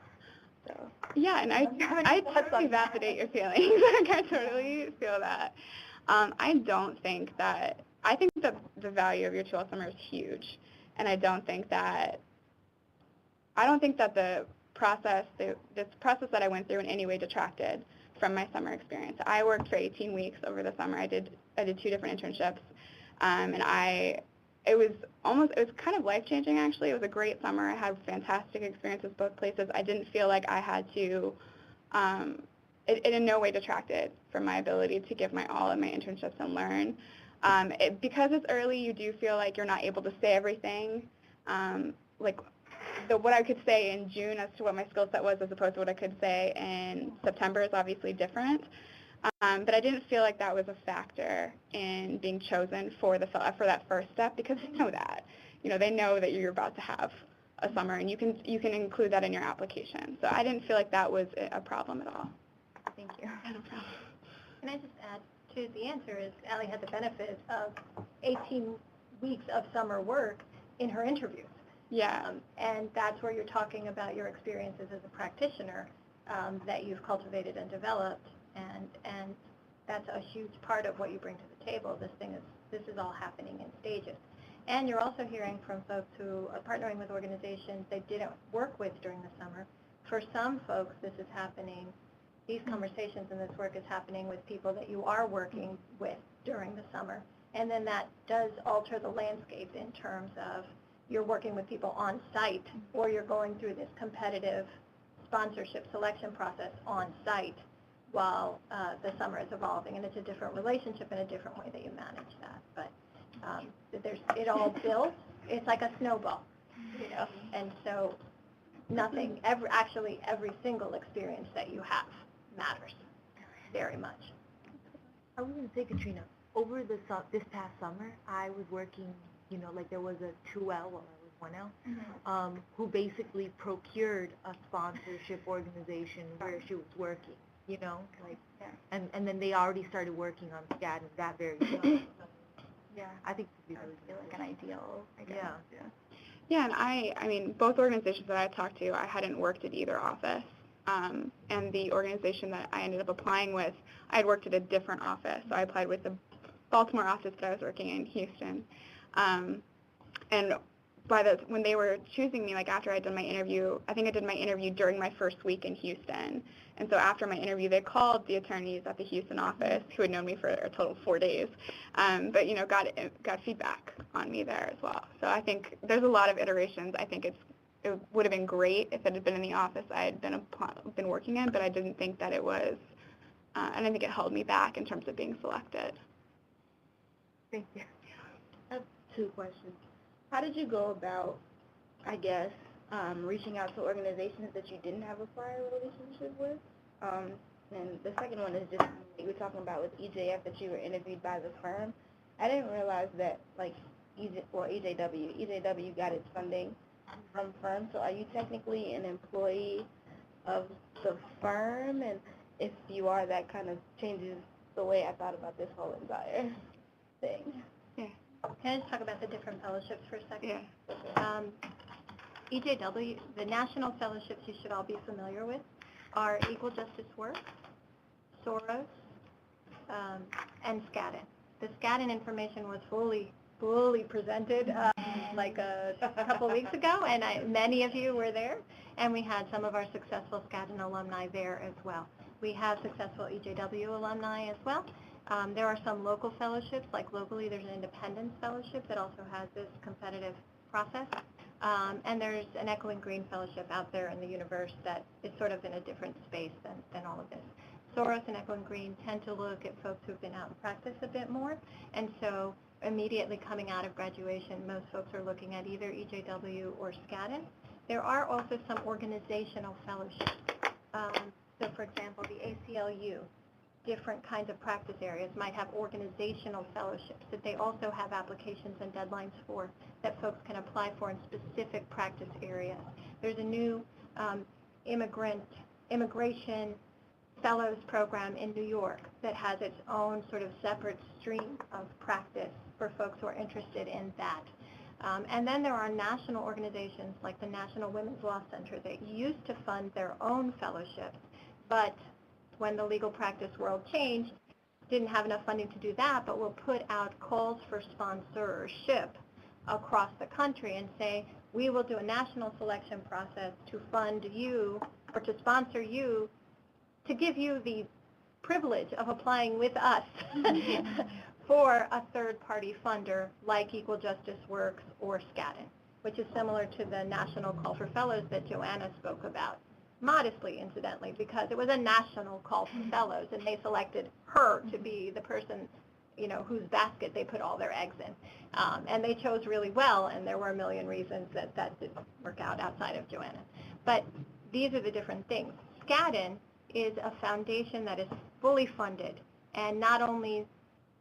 So yeah, and I totally validate your feelings. Like, I totally feel that. I think that the value of your 2L summer is huge, and I don't think that the process, this process that I went through in any way detracted from my summer experience. I worked for 18 weeks over the summer. I did 2 different internships, and it was kind of life-changing, actually. It was a great summer. I had fantastic experiences both places. I didn't feel like I had to, it in no way detracted from my ability to give my all in my internships and learn. Because it's early, you do feel like you're not able to say everything. What I could say in June as to what my skill set was as opposed to what I could say in September is obviously different. But I didn't feel like that was a factor in being chosen for that first step, because they know that. They know that you're about to have a summer, and you can include that in your application. So I didn't feel like that was a problem at all. Thank you. No problem. Can I just add to the answer is Allie had the benefit of 18 weeks of summer work in her interviews. Yeah. And that's where you're talking about your experiences as a practitioner that you've cultivated and developed, and that's a huge part of what you bring to the table. This is all happening in stages. And you're also hearing from folks who are partnering with organizations they didn't work with during the summer. For some folks, this is happening, these conversations and this work is happening with people that you are working with during the summer. And then that does alter the landscape in terms of you're working with people on site, or you're going through this competitive sponsorship selection process on site while the summer is evolving, and it's a different relationship and a different way that you manage that. But it all builds. It's like a snowball, and so every single experience that you have matters very much. I was going to say, Katrina, over this past summer, I was working, there was a 2L while I was 1L, who basically procured a sponsorship organization where she was working, and then they already started working on SCAD and that very summer. Yeah, I think it would be really feel like an ideal, I guess. Yeah. Yeah, and I mean, both organizations that I talked to, I hadn't worked at either office. And the organization that I ended up applying with, I had worked at a different office. So I applied with the Baltimore office, but I was working in Houston. And when they were choosing me, like after I'd done my interview, I think I did my interview during my first week in Houston. And so after my interview, they called the attorneys at the Houston office, who had known me for a total of 4 days, but got feedback on me there as well. So I think there's a lot of iterations. I think it would have been great if it had been in the office I had been working in, but I didn't think that it was. I didn't think it held me back in terms of being selected. Thank you. I have 2 questions. How did you go about, I guess, reaching out to organizations that you didn't have a prior relationship with? And the second one is just, you were talking about with EJF that you were interviewed by the firm. I didn't realize that, EJW got its funding from firm, so are you technically an employee of the firm? And if you are, that kind of changes the way I thought about this whole entire thing. Yeah. Can I just talk about the different fellowships for a second? Yeah. EJW, the national fellowships you should all be familiar with, are Equal Justice Work, Soros, and SCADN. The SCADN information was fully presented a couple weeks ago, and many of you were there, and we had some of our successful SCADN alumni there as well. We have successful EJW alumni as well. There are some local fellowships, like locally there's an Independence Fellowship that also has this competitive process. And there's an Echo and Green Fellowship out there in the universe that is sort of in a different space than all of this. Soros and Echo and Green tend to look at folks who've been out in practice a bit more, and so immediately coming out of graduation, most folks are looking at either EJW or SCADN. There are also some organizational fellowships. So for example, the ACLU, different kinds of practice areas might have organizational fellowships that they also have applications and deadlines for that folks can apply for in specific practice areas. There's a new immigration fellows program in New York that has its own sort of separate stream of practice for folks who are interested in that. And then there are national organizations like the National Women's Law Center that used to fund their own fellowships, but when the legal practice world changed, didn't have enough funding to do that, but will put out calls for sponsorship across the country and say, we will do a national selection process to fund you or to sponsor you, to give you the privilege of applying with us for a third-party funder like Equal Justice Works or SCADN, which is similar to the national call for fellows that Joanna spoke about. Modestly, incidentally, because it was a national call for fellows, and they selected her to be the person, you know, whose basket they put all their eggs in. And they chose really well, and there were a million reasons that that didn't work out outside of Joanna. But these are the different things. SCADN is a foundation that is fully funded and not only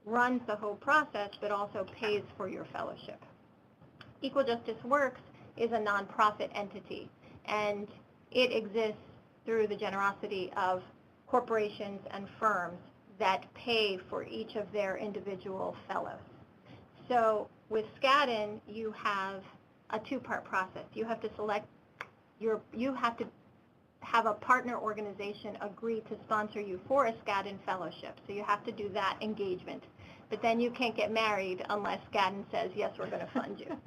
runs the whole process, but also pays for your fellowship. Equal Justice Works is a nonprofit entity, and it exists through the generosity of corporations and firms that pay for each of their individual fellows. So with SCADN, you have a two-part process. You have to select you have to have a partner organization agree to sponsor you for a SCADN fellowship. So you have to do that engagement. But then you can't get married unless SCADN says, yes, we're going to fund you.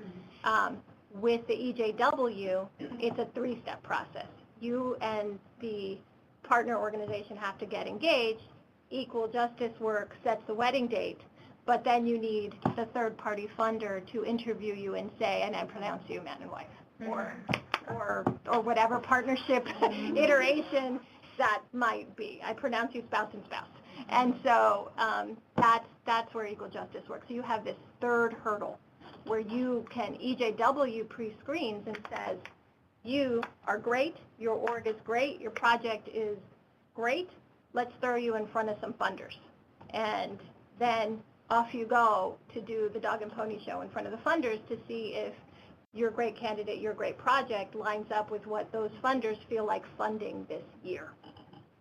With the EJW, it's a three-step process. You and the partner organization have to get engaged. Equal Justice Work sets the wedding date, but then you need the third-party funder to interview you and say, and I pronounce you man and wife, or whatever partnership iteration that might be. I pronounce you spouse and spouse. And so that's where Equal Justice Works. So you have this third hurdle where you can, EJW pre-screens and says, you are great, your org is great, your project is great, let's throw you in front of some funders. And then off you go to do the dog and pony show in front of the funders to see if your great candidate, your great project lines up with what those funders feel like funding this year.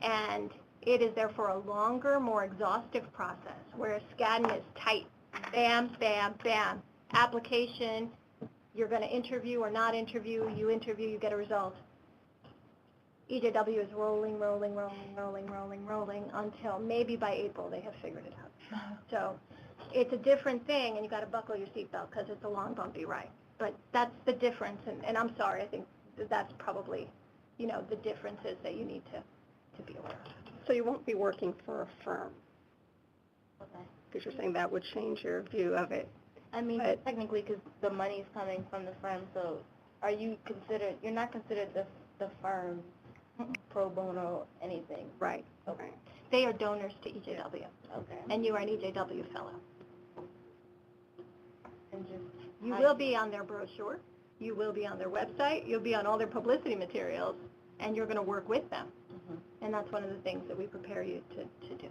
And it is therefore a longer, more exhaustive process, whereas SCADN is tight. Bam, bam, bam. Application, you're going to interview or not interview, you interview, you get a result. EJW is rolling until maybe by April they have figured it out. So it's a different thing, and you got to buckle your seatbelt because it's a long, bumpy ride. But that's the difference, and I'm sorry, I think that's probably, you know, the differences that you need to be aware of. So you won't be working for a firm, because you're saying that would change your view of it. I mean, But- technically, because the money's coming from the firm, so are you considered, you're not considered the firm pro bono anything? Right. Okay. Right. They are donors to EJW, Okay. and you are an EJW fellow. And just, You will be on their brochure, you will be on their website, you'll be on all their publicity materials, and you're going to work with them. And that's one of the things that we prepare you to do.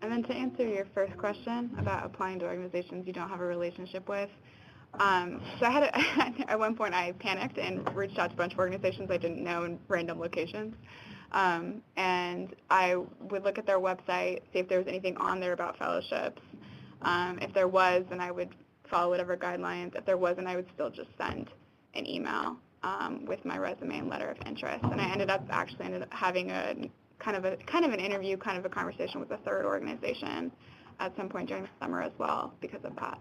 And then to answer your first question about applying to organizations you don't have a relationship with, so I had at one point I panicked and reached out to a bunch of organizations I didn't know in random locations. And I would look at their website, see if there was anything on there about fellowships. If there was, then I would follow whatever guidelines. If there wasn't, I would still just send an email with my resume and letter of interest. And I ended up having a kind of an interview, kind of a conversation with a third organization at some point during the summer as well because of that.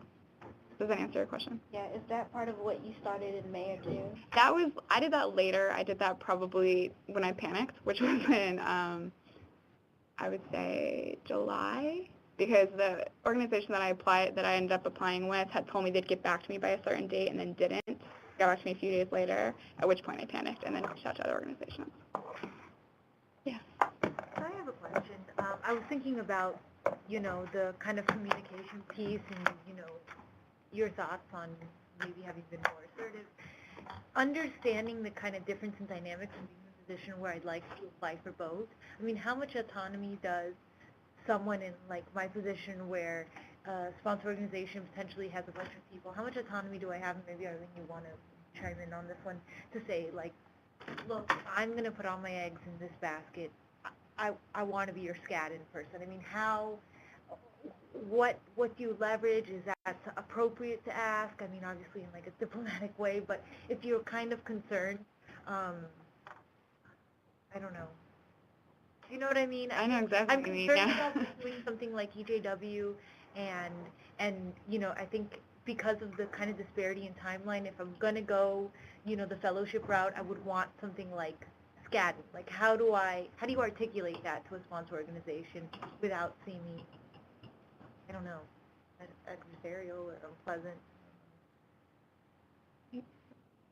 Does that answer your question? yeah, is that part of what you started in May or June? I did that later. I did that probably when I panicked, which was in, I would say July, because the organization that I ended up applying with had told me they'd get back to me by a certain date and then didn't. Got back to me a few days later, at which point I panicked and then reached out to other organizations. Yeah. I have a question. I was thinking about you know, the kind of communication piece and, you know, your thoughts on maybe having been more assertive, understanding the kind of difference in dynamics and being in a position where I'd like to apply for both. I mean, how much autonomy does someone in like my position where a sponsor organization potentially has a bunch of people, how much autonomy do I have, and maybe Arlene, you want to chime in on this one, to say, like, look, I'm going to put all my eggs in this basket. I want to be your SCAD in person. I mean, what do you leverage? Is that appropriate to ask? I mean, obviously in like a diplomatic way, but if you're kind of concerned, I don't know. Do you know what I mean? I know exactly I'm what you mean, concerned yeah. about doing something like EJW, and you know, I think because of the kind of disparity in timeline, if I'm gonna go, you know, the fellowship route, I would want something like SCAD. Like, how do you articulate that to a sponsor organization without seeming, I don't know, adversarial or unpleasant?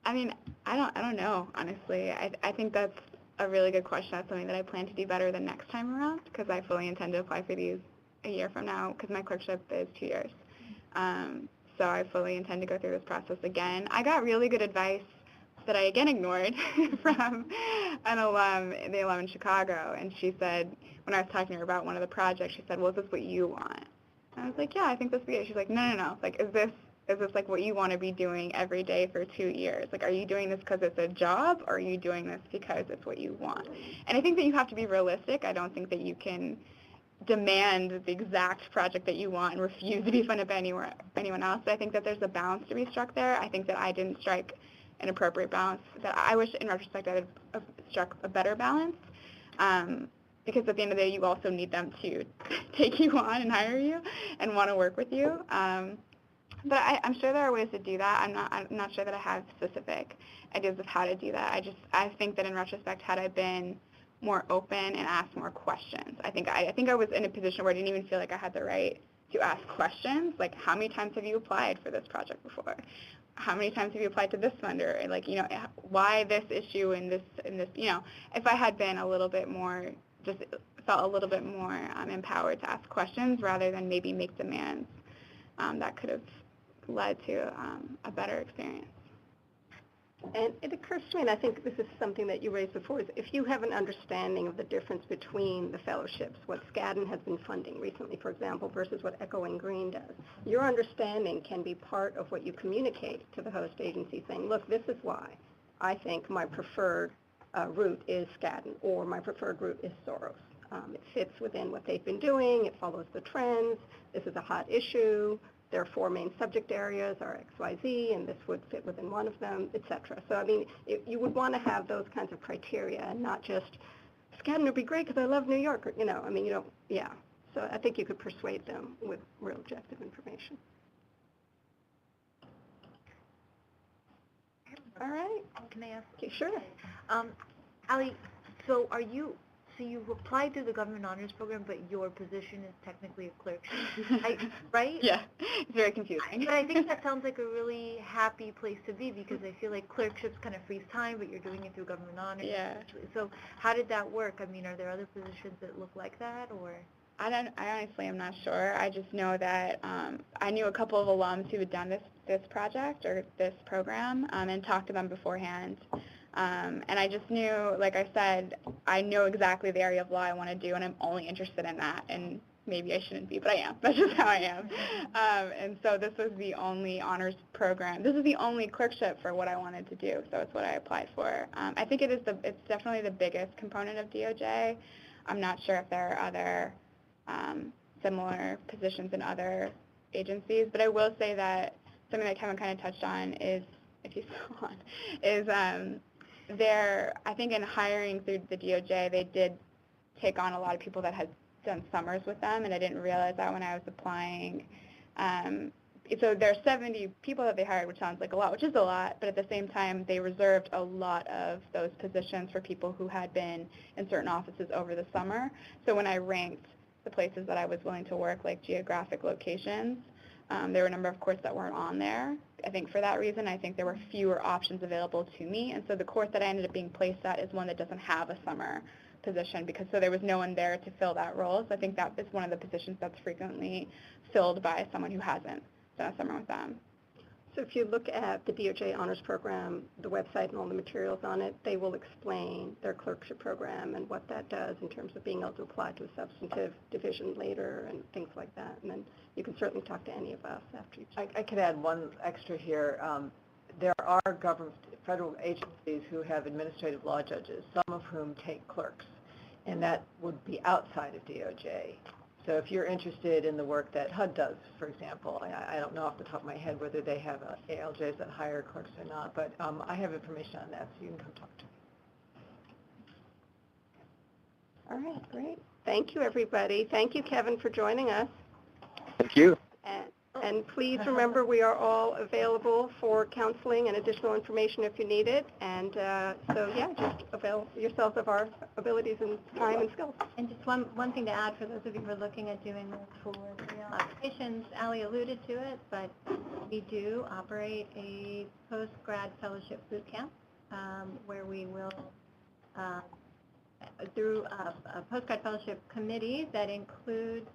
I mean, I don't know, honestly. I think that's a really good question. That's something that I plan to do better the next time around, because I fully intend to apply for these a year from now, because my clerkship is 2 years. So I fully intend to go through this process again. I got really good advice that I again ignored from an alum, the alum in Chicago, and she said, when I was talking to her about one of the projects, she said, well, is this what you want? And I was like, yeah, I think this would be it. She's like, no. Like, is this like what you want to be doing every day for 2 years? Like, are you doing this because it's a job, or are you doing this because it's what you want? And I think that you have to be realistic. I don't think that you can demand the exact project that you want and refuse to be funded by anyone else. I think that there's a balance to be struck there. I think that I didn't strike an appropriate balance. That I wish, in retrospect, I had struck a better balance. Because at the end of the day, you also need them to take you on and hire you and want to work with you. But I'm sure there are ways to do that. I'm not sure that I have specific ideas of how to do that. I think that in retrospect, had I been more open and asked more questions, I think I was in a position where I didn't even feel like I had the right to ask questions, like, how many times have you applied for this project before? How many times have you applied to this funder? And, like, you know, why this issue and this, you know, if I had been a little bit more, just felt a little bit more empowered to ask questions rather than maybe make demands, that could have led to a better experience. And it occurs to me, and I think this is something that you raised before, is if you have an understanding of the difference between the fellowships, what Skadden has been funding recently, for example, versus what Echo and Green does, your understanding can be part of what you communicate to the host agency, saying, look, this is why I think my preferred route is Skadden, or my preferred route is Soros. It fits within what they've been doing, it follows the trends, this is a hot issue, their 4 main subject areas are XYZ, and this would fit within one of them, et cetera. So, I mean, you would want to have those kinds of criteria and not just, Skadden would be great because I love New York, or, you know, I mean, you don't, yeah. So I think you could persuade them with real objective information. All right. Can I ask? Okay, sure. Ali, so you've applied to the Government Honors Program, but your position is technically a clerk, right? Yeah, it's very confusing. But I think that sounds like a really happy place to be, because I feel like clerkships kind of frees time, but you're doing it through Government Honors. Yeah. So how did that work? I mean, are there other positions that look like that, or? I honestly am not sure. I just know that I knew a couple of alums who had done this project or this program, and talked to them beforehand. And I just knew, like I said, I know exactly the area of law I want to do, and I'm only interested in that. And maybe I shouldn't be, but I am. That's just how I am. And so this was the only honors program. This is the only clerkship for what I wanted to do, so it's what I applied for. I think it's definitely the biggest component of DOJ. I'm not sure if there are other similar positions in other agencies, but I will say that something that Kevin kind of touched on is, if he's still on, is I think in hiring through the DOJ, they did take on a lot of people that had done summers with them, and I didn't realize that when I was applying. So there are 70 people that they hired, which sounds like a lot, which is a lot, but at the same time, they reserved a lot of those positions for people who had been in certain offices over the summer. So when I ranked the places that I was willing to work, like geographic locations, there were a number of courts that weren't on there. I think for that reason, I think there were fewer options available to me, and so the court that I ended up being placed at is one that doesn't have a summer position because so there was no one there to fill that role. So I think that is one of the positions that's frequently filled by someone who hasn't done a summer with them. So if you look at the DOJ Honors Program, the website and all the materials on it, they will explain their clerkship program and what that does in terms of being able to apply to a substantive division later and things like that. And then you can certainly talk to any of us after you. I could add one extra here. There are government, federal agencies who have administrative law judges, some of whom take clerks, and that would be outside of DOJ. So if you're interested in the work that HUD does, for example, I don't know off the top of my head whether they have ALJs that hire clerks or not, but I have information on that, so you can come talk to me. All right, great. Thank you, everybody. Thank you, Kevin, for joining us. Thank you. And please remember, we are all available for counseling and additional information if you need it. And so, yeah, just avail yourself of our abilities and time and skills. And just one thing to add for those of you who are looking at doing this for real applications, Allie alluded to it, but we do operate a post-grad fellowship boot camp where we will, through a post-grad fellowship committee that includes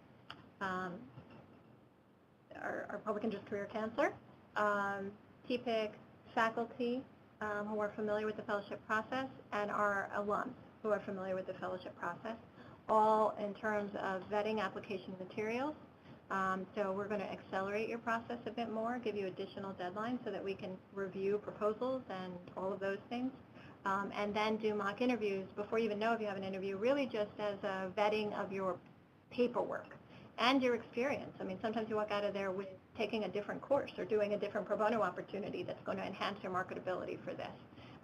our public interest career counselor, TPIC faculty who are familiar with the fellowship process, and our alums who are familiar with the fellowship process, all in terms of vetting application materials. So we're going to accelerate your process a bit more, give you additional deadlines so that we can review proposals and all of those things, and then do mock interviews before you even know if you have an interview, really just as a vetting of your paperwork and your experience. I mean, sometimes you walk out of there with taking a different course or doing a different pro bono opportunity that's going to enhance your marketability for this.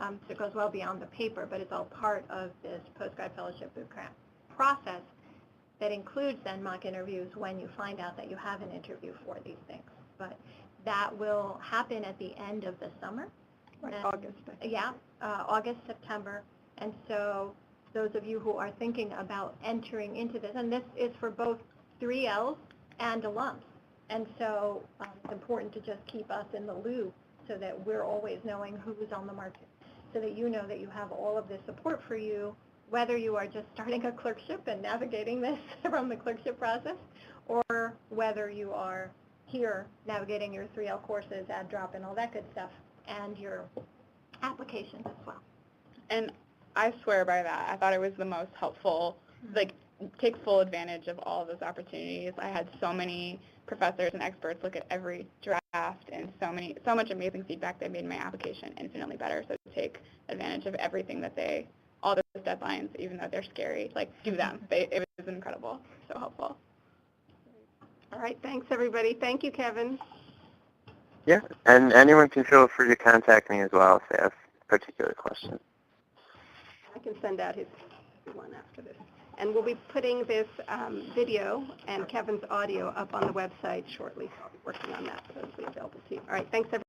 So it goes well beyond the paper, but it's all part of this postgrad fellowship bootcamp process that includes then mock interviews when you find out that you have an interview for these things. But that will happen at the end of the summer. Right, And, August. yeah, August, September. And so those of you who are thinking about entering into this, and this is for both 3Ls and alums. And so it's important to just keep us in the loop so that we're always knowing who's on the market, so that you know that you have all of this support for you, whether you are just starting a clerkship and navigating this from the clerkship process, or whether you are here navigating your 3L courses, add drop, and all that good stuff, and your applications as well. And I swear by that. I thought it was the most helpful, like, take full advantage of all of those opportunities. I had so many professors and experts look at every draft and so much amazing feedback that made my application infinitely better. So take advantage of everything that all those deadlines, even though they're scary, like do them. It was incredible, so helpful. All right, thanks, everybody. Thank you, Kevin. Yeah, and anyone can feel free to contact me as well if they have particular questions. I can send out his one after this. And we'll be putting this video and Kevin's audio up on the website shortly. So I'll be working on that, so it'll be available to you. All right, thanks, everybody.